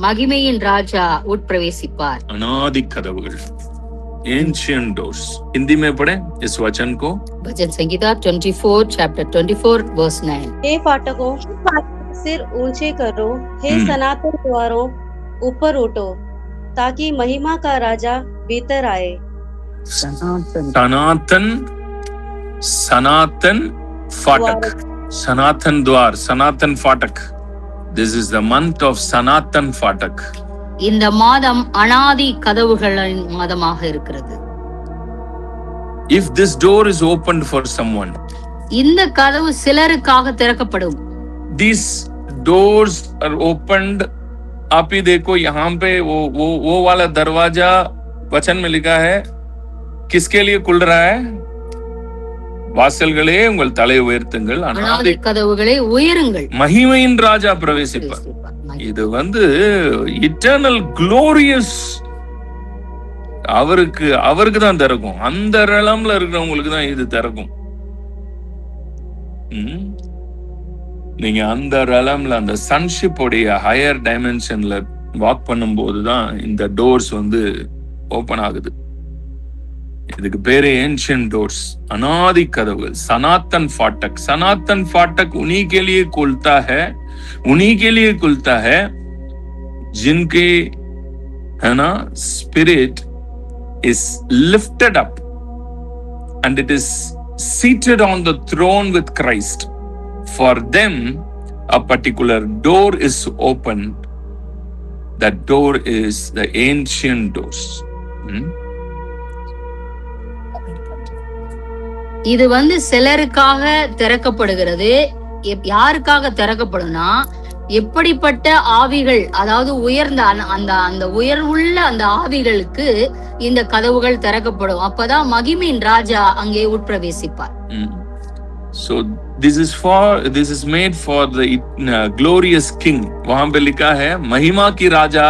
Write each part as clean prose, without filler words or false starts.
மகிமையின் ராஜா உட்பிரவேசிப்பார். अनादि कदवुகள், ancient doors. Hindi में पढ़े इस वचन को. भजन संगीता 24 chapter 24 verse 9. हे फाटकों, सिर ऊंचे करो, हे सनातन द्वारों ऊपर उठो, ताकि महिमा का राजा भीतर आए. सनातन फाटक, सनातन द्वार, सनातन फाटक. This is the month of Sanatan Fatak. இந்த மாதம் அனாதி கதவுகளின் மாதமாக இருக்கிறது. If this door is opened for someone, இந்த கதவு சிலருக்காக திறக்கப்படும். These doors are opened. आप ही देखो यहाँ पे वो वाला दरवाजा वचन में लिखा है, किसके लिए खुल रहा है? வாசல்களே உங்கள் தலை உயர்த்துங்கள், அனாதி கதவுகளே உயருங்கள், மகிமையின் ராஜா பிரவேசிப்பார். இது இட்டர்னல் குளோரியஸ், அவருக்கு தான் திறக்கும். அந்த ரலம்ல இருக்கிறவங்களுக்கு தான் இது திறக்கும். நீங்க அந்த ரலம்ல, அந்த சன்ஷிப் உடைய ஹையர் டைமென்ஷன்ல வாக் பண்ணும் போதுதான் இந்த டோர்ஸ் ஓபன் ஆகுது. இதுக்கு பேரு ஏன்ஷியன்ட் டோர்ஸ், अनादि कदवुகள், सनातन फाटक. सनातन फाटक उन्हीं के लिए खुलता है जिनके है ना spirit is lifted up and it is seated on the throne with Christ. For them a particular door is opened. That door is the ancient doors. இது சிலருக்காக திறக்கப்படுகிறது. யாருக்காக திறக்கப்படும்னா, எப்படிப்பட்ட ஆவிகள், அதாவது உயர்ந்த அந்த உயர்வுள்ள அந்த ஆவிகளுக்கு இந்த கதவுகள் திறக்கப்படும். அப்பதான் மகிமையின் ராஜா அங்கே உட்பிரவேசிப்பார். So this is made for the glorious king. वहां पे लिखा है महिमा की राजा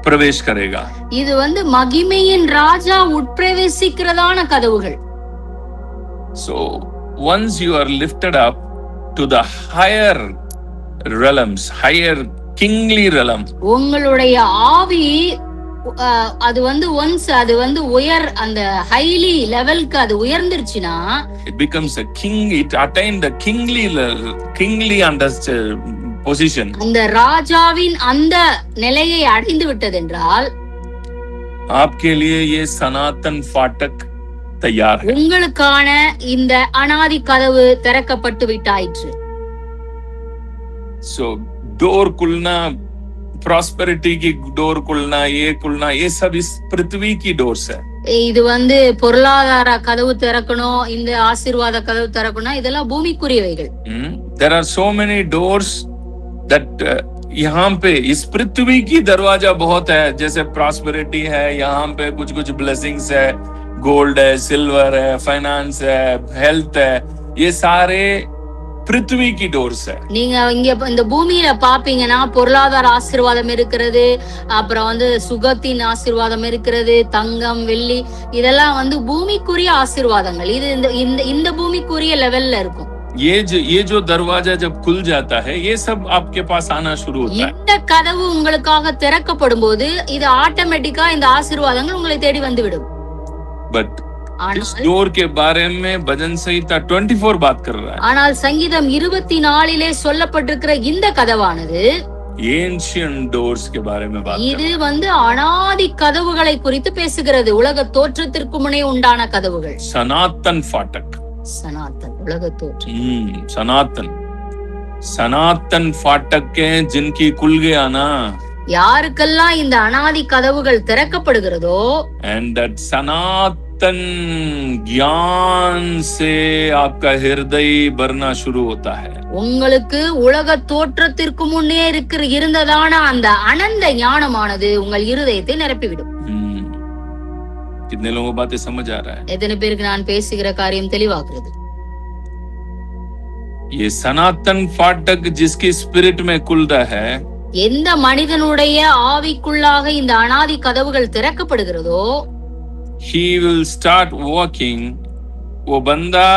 प्रवेश करेगा. இது மகிமையின் ராஜா உட்பிரவேசிக்கிறதான கதவுகள். So once you are lifted up to the higher realms, higher kingly realm, உங்களுடைய ஆவி அது once அது உயர், அந்த ஹைலி லெவலுக்கு அது உயர்ந்துருச்சுனா, it becomes a king. It attained the kingly position. அந்த ராஜாவின் அந்த நிலையை அடைந்து விட்டது என்றால், आपके लिए ये सनातन फाटक तैयार है. உங்களுக்கான இந்த அனாதி கதவு திறக்கப்பட்டு விட்டாயிற்று. So door खुलना, प्रॉस्पेरिटी की डोर खुलना, ये सब इस पृथ्वी की डोर्स है. இது பொருளாதார கதவு திறக்கணும், இந்த ஆசீர்வாத கதவு திறக்கணும், இதெல்லாம் பூமிக்குரியவைகள். There are so many doors that यहाँ पे इस पृथ्वी की दरवाजा बहुत है. जैसे प्रॉस्पेरिटी है, यहाँ पे कुछ ब्लेसिंग्स है, गोल्ड है, सिल्वर है, फाइनेंस है, हेल्थ है, ये सारे पृथ्वी की डोर्स है. நீங்க இங்க இந்த பூமியில பாப்பீங்கன்னா பொருளாதார ஆசீர்வாதம் இருக்கிறது, அப்புறம் சுகத்தின் ஆசீர்வாதம் இருக்கிறது, தங்கம் வெள்ளி, இதெல்லாம் பூமிக்குரிய ஆசீர்வாதங்கள். இது இந்த பூமிக்குரிய லெவல்ல இருக்கும். ये जो दरवाजा जब खुल जाता है, ये सब आपके पास आना शुरू होता है. இந்த கதவு உங்களுக்காக திறக்கப்படும் போது இது ஆட்டோமேட்டிக்கா இந்த ஆசீர்வாதங்கள் உங்களை தேடி வந்துவிடும். But इस डोर के बारे में भजन संहिता 24 बात कर रहा है. ஆனால் சங்கீதம் 24 சொல்லப்பட்டிருக்கிற இந்த கதவானது ancient doors के बारे में बात இது அனாதி கதவுகளை குறித்து பேசுகிறது. உலக தோற்றத்திற்கு முன்னே உண்டான கதவுகள். सनातन फाटक, सनातन उलग तोற்றம். सनातन फाटक के जिनकी खुल गया ना, யாருக்கெல்லாம் இந்த அனாதி கதவுகள் திறக்கப்படுகிறதோ, and that सनातन ज्ञान से आपका हृदय भरना शुरू होता है. உங்களுக்கு உலக தோற்றத்திற்கு முன்னே இருந்ததான அந்த அனந்த ஞானமானது உங்கள் இருதயத்தை நிரப்பிவிடும். कितने लोगों को बातें समझ आ रहा है? எத்தனை பேருக்கு நான் பேசுகிற காரியம் தெளிவாகிறது? ये सनातन फाटक जिसकी स्पिरिट में खुलता है, எந்த மனிதனுடைய ஆவிக்குள்ளாக இந்த அனாதி கதவுகள் திறக்கப்படுகிறதோ, he will start walking. वो बंदा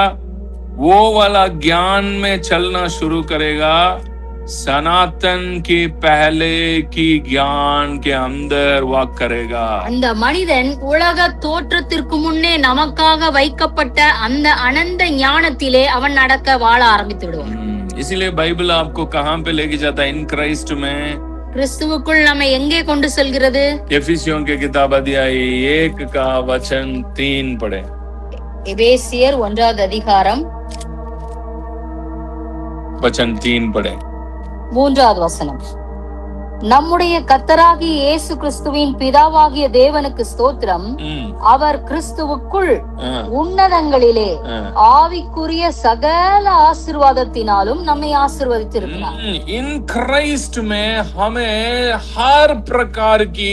वो वाला ज्ञान में चलना शुरू करेगा सनातन के पहले की ज्ञान के अंदर वाक करेगा। அந்த மனிதன் உலக தோற்றத்திற்கு முன்னே நமக்காக வைக்கப்பட்ட அந்த அனந்த ஞானத்திலே அவன் நடக்க வாழ ஆரம்பித்து விடுவான். इसीलिए बाइबल आपको कहां पे लेके जाता है? इन क्राइस्ट में, கிறிஸ்துவுக்குள் நம்ம எங்கே கொண்டு செல்கிறது? एफिसियों के किताब अध्याय 1 का वचन 3 पढ़े। எபேசியர் 1வது அதிகாரம் वचन 3 पढ़े। 3வது வசனம். நம்முடைய கர்த்தராகிய இயேசு கிறிஸ்துவின் பிதாவாகிய தேவனுக்கு ஸ்தோத்திரம். அவர் கிறிஸ்துவுக்குள் உன்னதங்களிலே ஆவிக்குரிய சகல ஆசீர்வாதத்தினாலும் நம்மை ஆசீர்வதித்திருக்கிறார். इन क्राइस्ट में हमें हर प्रकार की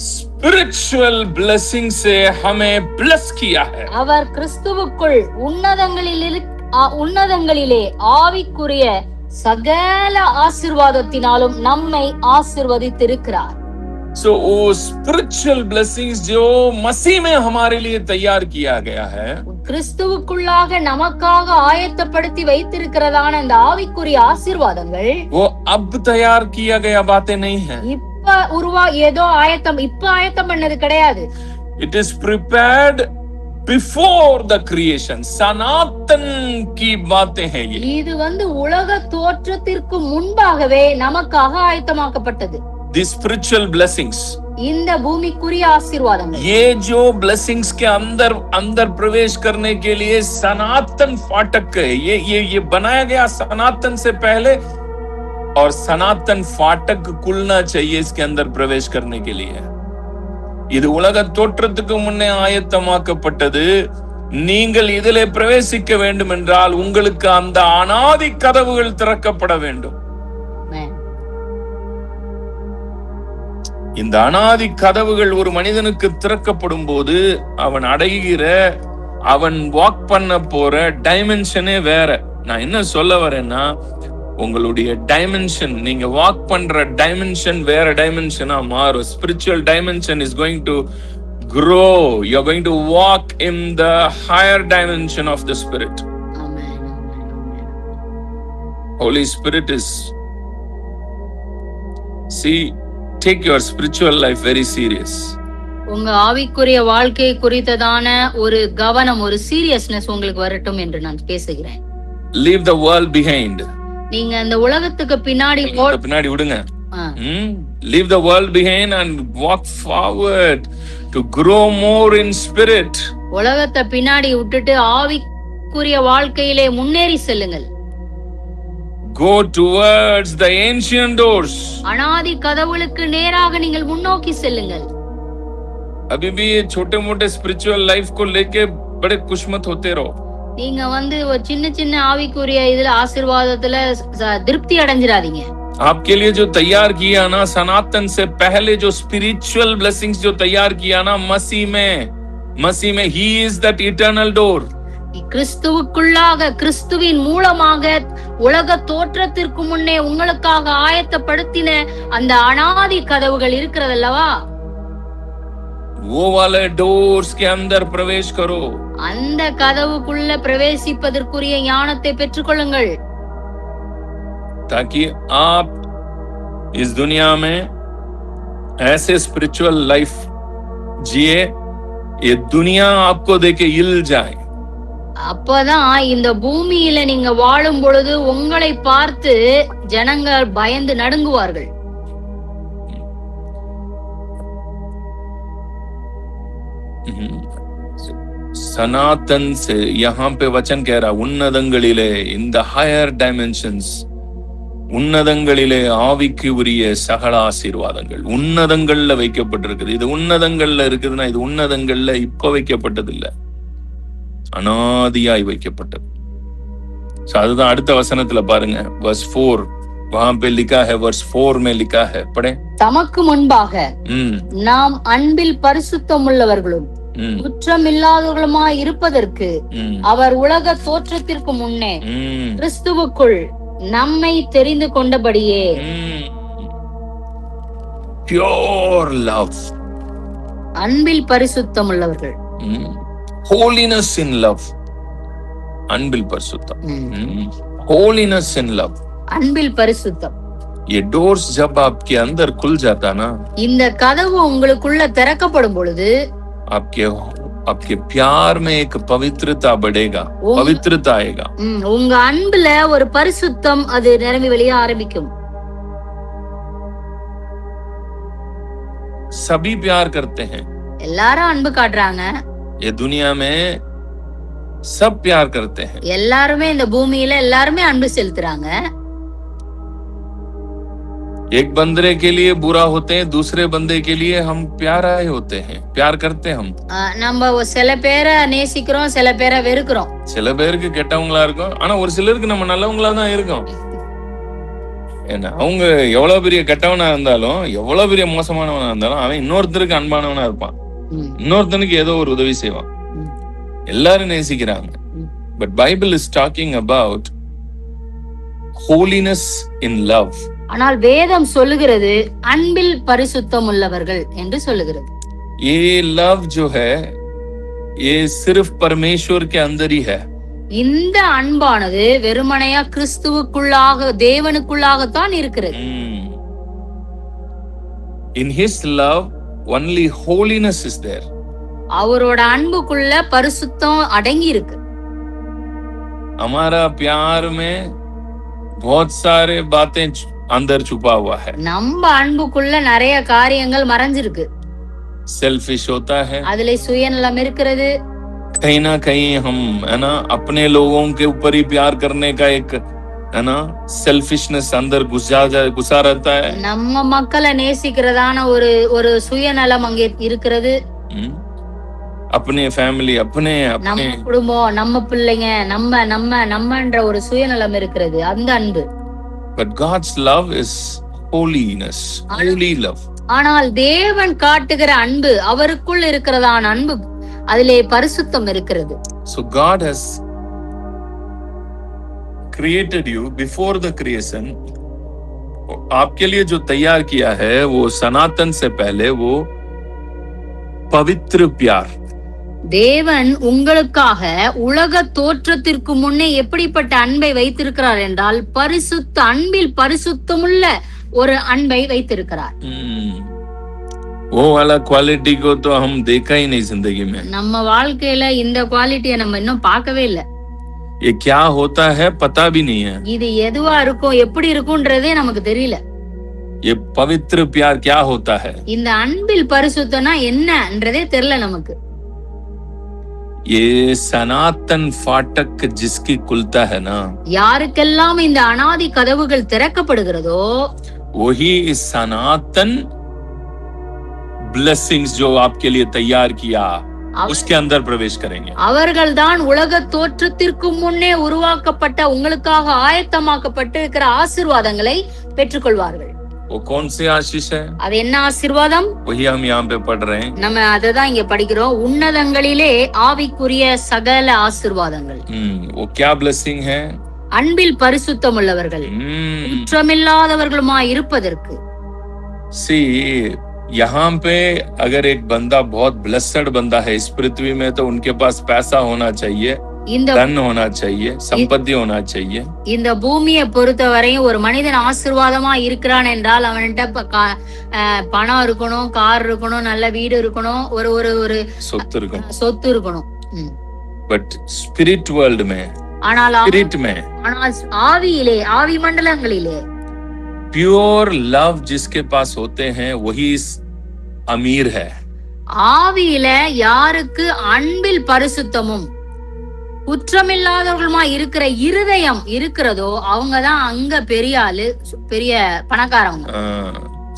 स्पिरिचुअल ब्लेसिंग से हमें ब्लेस किया है. அவர் கிறிஸ்துவுக்குள் உன்னதங்களிலே ஆவிக்குரிய சகல ஆசீர்வாதத்தினாலும் நம்மை ஆசீர்வதித்திருக்கிறார். So वो spiritual blessings जो मसीह में हमारे लिए तैयार किया गया है, கிறிஸ்துவுக்குள்ளாக நமக்காக ஆயத்தப்படுத்தி வைத்திருக்கிறதான இந்த ஆவிக்குரிய ஆசீர்வாதங்கள் वो अब तैयार किया गया बातें नहीं है. இப்ப ஏதோ ஆயத்தம் பண்ணது கிடையாது. It is prepared before the creation. सनातन की बातें हैं ये. இது உலக தோற்றத்திற்கு முன்பாகவே நமக்காக ஆயத்தமாக்கப்பட்டது. The spiritual blessings, இந்த பூமிக்குரிய ஆசீர்வாதங்கள், ये जो blessings के अंदर प्रवेश करने के लिए सनातन फाटक है. ये बनाया गया सनातन से पहले, और सनातन फाटक खुलना चाहिए इसके अंदर प्रवेश करने के लिए. இது உலக தோற்றத்துக்கு முன்னே ஆயத்தமாக்கப்பட்டது. நீங்கள் இதிலே பிரவேசிக்க வேண்டும் என்றால் உங்களுக்கு அந்த அனாதி கதவுகள் திறக்கப்பட வேண்டும். இந்த அனாதி கதவுகள் ஒரு மனிதனுக்கு திறக்கப்படும் போது அவன் வாக் பண்ண போற டைமென்ஷனே வேற. நான் என்ன சொல்ல வரேன்னா, உங்களுடைய டைமென்ஷன், நீங்க வாக் பண்ற டைமென்ஷன் வேற டைமென்ஷனா மாறும். Spiritual dimension is going to grow. You're going to walk in the higher dimension of the Spirit. Amen. Holy Spirit is, see, take your spiritual life very serious. உங்க ஆவிக்குரிய வாழ்க்கை குறித்ததான ஒரு கவனம், ஒரு சீரியஸ்னஸ் உங்களுக்கு வரட்டும் என்று நான் பேசுகிறேன். Leave the world behind. நீங்க அந்த உலகத்துக்கு பின்னாடி விடுங்க. Leave the world behind and walk forward to grow more in spirit. உலகத்தை பின்னாடி விட்டுட்டு ஆவிக்குரிய வாழ்க்கையிலே முன்னேறி செல்லுங்கள். Go towards the ancient doors. அனாதி கதவுகளுக்கு நேராக நீங்கள் முன்னோக்கி செல்லுங்கள். अभी भी ये छोटे-मोटे spiritual life को लेके बड़े खुश मत होते रहो. நீங்க ஒரு சின்ன ஆவிக்குரிய இதுல ஆசீர்வாதத்துல திருப்தி அடைஞ்சிராதீங்க. आपके लिए जो तैयार किया ना सनातन से पहले, जो स्पिरिचुअल ब्लेसिंग्स जो तैयार किया ना मसीह में, he is that eternal door. கிறிஸ்துவுக்குள்ளாக, கிறிஸ்துவின் மூலமாக உலக தோற்றத்திற்கு முன்னே உங்களுக்காக ஆயத்தப்படுத்தின அந்த அனாதி கதவுகள் இருக்கிறதல்லவா, वो वाले डोर्स के अंदर प्रवेश करो. அந்த கதவுக்குள்ள பிரவேசிப்பதற்குரிய ஞானத்தை பெற்றுக்கொள்ளுங்கள். ताकि आप इस दुनिया में ऐसे स्पिरिचुअल लाइफ जिए, ये दुनिया आपको देके हिल जाए. அப்பதான் இந்த பூமியில நீங்க வாழும் பொழுது உங்களை பார்த்து ஜனங்கள் பயந்து நடுங்குவார்கள். सनातन से यहाँ पे वचन कह रहा, उन्नதங்களிலே, in the higher dimensions, உன்னதங்களிலே ஆவிக்கு உரிய சகல ஆசீர்வாதங்கள் உன்னதங்கள்ல வைக்கப்பட்டிருக்குது. இது உன்னதங்கள்ல இருக்குதுன்னா இது உன்னதங்கள்ல இப்ப வைக்கப்பட்டது இல்ல, அனாதியாய் வைக்கப்பட்டது. அதுதான் அடுத்த வசனத்துல பாருங்க, verse 4 वहां पे लिखा है, verse 4 में लिखा है, पढ़े. தமக்கு முன்பாக நாம் அன்பில் பரிசுத்தம் உள்ளவர்களும் குற்றமில்லாதவர்களுமாய் இருப்பதற்கு அவர் உலக தோற்றத்திற்கு முன்னே கிறிஸ்துவுக்குள் நம்மை தெரிந்து கொண்டபடியே. Pure love, அன்பில் பரிசுத்தம் உள்ளவர்கள். holiness in love, அன்பில் பரிசுத்தம், holiness in love. அன்பில் பரிசுத்தம். ये डोर्स जब आपके अंदर खुल जाता ना, இந்த கதவு உங்களுக்குள்ள திறக்கப்படும் பொழுது आपके आपके प्यार में एक पवित्रता बढ़ेगा, पवित्रता आएगा. உங்க அன்புல ஒரு பரிசுத்தம் அது நிரம்பி வெளிய ஆரம்பிக்கும். सभी प्यार करते हैं, எல்லாரும் அன்பு காட்டுறாங்க. ये दुनिया में सब प्यार करते हैं. எல்லாருமே இந்த பூமியில எல்லாருமே அன்பு செலுத்துறாங்க. एक बंदे के लिए बुरा होते हैं, दूसरे बंदे के लिए हम प्यारा होते हैं, प्यार करते हैं हम. நம்ம சில பேரை நேசிக்கிறோம், சில பேரை வெறுக்கிறோம். சில பேருக்கு கெட்டவங்களா இருக்கும், ஆனா ஒரு சிலருக்கு நம்ம நல்லவங்களா தான் இருக்கோம். ஏன்னா அவங்க எவ்வளவு பெரிய கெட்டவனா இருந்தாலும், எவ்வளவு பெரிய மோசமானவனா இருந்தாலும், அவன் இன்னொருத்தருக்கு அன்பானவனா இருப்பான், இன்னொருத்தனுக்கு ஏதோ ஒரு உதவி செய்வான். எல்லாரும் நேசிக்கிறாங்க. But Bible is talking about holiness in love. ஆனால் வேதம் சொல்லுகிறது அன்பில் பரிசுத்தம் உள்ளவர்கள் என்று சொல்லுகிறது. ये लव जो है ये सिर्फ परमेश्वर के अंदर ही है. இந்த அன்பானது வெறுமனையா கிறிஸ்துவுக்குள்ளாக தேவனுக்குள்ளாகத்தான் இருக்கிறது. In his love only holiness is there. அவரோட அன்புக்குள்ள பரிசுத்தம் அடங்கி இருக்கு. हमारा प्यार में बहुत सारे बातें अंदर छुपा हुआ है. நம்ம அன்புக்குள்ள நிறைய காரியங்கள் மறைஞ்சிருக்கு. सेल्फिश होता है, அதுல சுயநலம் இருக்கிறது. कहीं ना कहीं हम है ना अपने लोगों के ऊपर ही प्यार करने का एक है ना सेल्फिशनेस अंदर घुसा रहता है. நம்ம மக்களை நேசிக்கிறதான ஒரு சுயநலம் அங்கே இருக்கிறது. अपने फैमिली, अपने நம்ம குடும்பம், நம்ம பிள்ளைங்க, நம்மன்ற ஒரு சுயநலம் இருக்கிறது, அந்த அன்பு. But God's love is holiness, holy love. ஆனால் தேவன் காட்டுகிற அன்பு, அவருக்குள் இருக்கிறதான அன்பு, அதிலே பரிசுத்தம் இருக்கிறது. So God has created you before the creation. आपके लिए जो तैयार किया है वो सनातन से पहले वो पवित्र प्यार. தேவன் உங்களுக்காக உலக தோற்றத்திற்கு முன்னே எப்படிப்பட்ட அன்பை வைத்திருக்கிறார் என்றால் பரிசுத்த அன்பில் பரிசுத்தமுள்ள ஒரு அன்பை வைத்திருக்கிறார். वो वाला क्वालिटी को तो हम देखा ही नहीं जिंदगी में. நம்ம வாழ்க்கையில இந்த குவாலிட்டியை நம்ம இன்னும் பார்க்கவே இல்லை. ये क्या होता है पता भी नहीं है. இது எதுவா இருக்கும், எப்படி இருக்கும்ன்றதே நமக்கு தெரியல. ये पवित्र प्यार क्या होता है? இந்த அன்பில் பரிசுத்தம்னா என்னன்றதே தெரியல நமக்கு. ये सनातन फाटक जिसकी खुलता है ना, யாருக்கெல்லாம் இந்த அனாதி கதவுகள் திறக்கப்படுகிறதோ वही सनातन ब्लेसिंग्स जो आपके लिए तैयार किया उसके अंदर प्रवेश करेंगे. அவர்கள்தான் உலக தோற்றத்திற்கு முன்னே உருவாக்கப்பட்ட உங்களுக்காக ஆயத்தமாக்கப்பட்டு இருக்கிற ஆசீர்வாதங்களை பெற்றுக்கொள்வார்கள். वो कौन सी आशीष है? அது என்ன ஆசீர்வாதம்? वही हम यहाँ पे पढ़ रहे हैं. நம்ம அததான் இங்க படிக்கிறோம். உன்னதங்களிலே ஆவிக்குரிய சகல ஆசீர்வாதங்கள். वो क्या ब्लेसिंग है? அன்பில் பரிசுத்தம் உள்ளவர்கள், குற்றமில்லாதவர்களுமாய் இருப்பதற்கு. See, यहाँ पे अगर एक बंदा बहुत ब्लेस्ड बंदा है इस पृथ्वी में तो उनके पास पैसा होना चाहिए, धन होना चाहिए, संपत्ति होना चाहिए. இந்த பூமியை பொறுத்தவரையும் ஒரு மனிதன் ஆசீர்வாதமா இருக்கிறான் என்றால் அவன்கிட்ட பணம் இருக்கணும், கார் இருக்கணும், நல்ல வீடு இருக்கணும், ஒரு சொத்து இருக்கணும். பட் ஸ்பிரிட் வேர்ல்ட் में, ஆனால் ஆவியிலே, ஆவி மண்டலங்களிலே प्योर लव जिसके पास होते हैं वही अमीर है. ஆவியில யாருக்கு அன்பில் பரிசுத்தமும் குற்றமில்லாதவர்களுமா இருக்கிற இருதயம் இருக்கிறதோ அவங்கதான் அங்க பெரிய ஆளு, பெரிய பணக்காரங்க.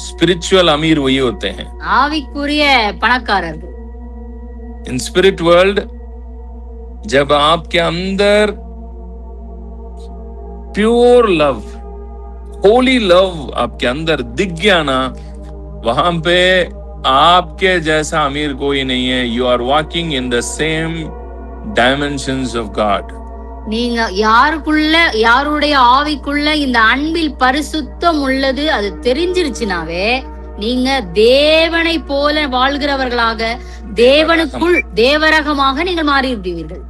स्पिरिचुअल अमीर वही होते हैं, ஆவிக்குரிய பணக்காரர்கள். इन स्पिरिट वर्ल्ड जब आपके अंदर प्योर लव, होली लव आपके अंदर दिख गया ना, वहां पे आपके जैसा अमीर कोई नहीं है. You are walking in the same dimensions of God. நீங்க யாருடைய ஆவிக்குள்ள இந்த அன்பில் பரிசுத்தம் உள்ளது அது தெரிஞ்சிருச்சுனாவே நீங்க தேவனை போல வாழ்கிறவர்களாக, தேவனுக்குள் தேவரகமாக நீங்கள் மாறி விடுவீர்கள்.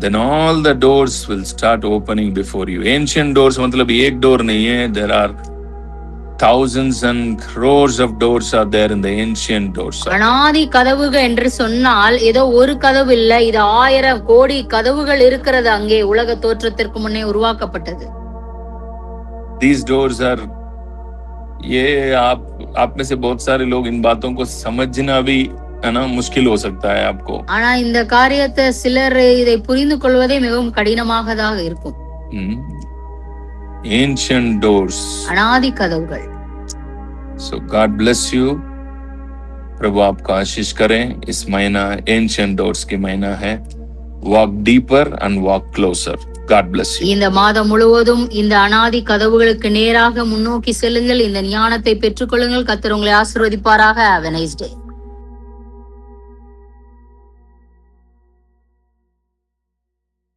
then all the doors will start opening before you. Ancient doors मतलब एक door नहीं है. There are thousands and crores of doors are there in the ancient doors. அனாதி கதவுகள் என்று சொன்னால் ஏதோ ஒரு கதவு இல்ல, இது 1000 கோடி கதவுகள் இருக்கிறது அங்கே உலக தோற்றத்திற்கு முன்னே உருவாக்கப்பட்டது. These doors are ये आप में से बहुत सारे लोग इन बातों को समझना भी है ना मुश्किल हो सकता है आपको. ஆனா இந்த காரியத்தை சிலர் இதை புரிந்து கொள்வதே மிகவும் கடினமாகதாக இருக்கும். Ancient doors. அனாதி கதவுகள். So God bless you. प्रभु आपका आशीष करें. इस महीना ancient doors की महीना है. Walk deeper and walk closer. God bless you. இந்த மாதம் முழுவதும் இந்த அனாதி கதவுகளுக்கு நேராக முன்னோக்கி செல்லுங்கள். இந்த ஞானத்தை பெற்றுக்கொள்ளுங்கள். கர்த்தர் உங்களை ஆசீர்வதிப்பாராக. Have a nice day.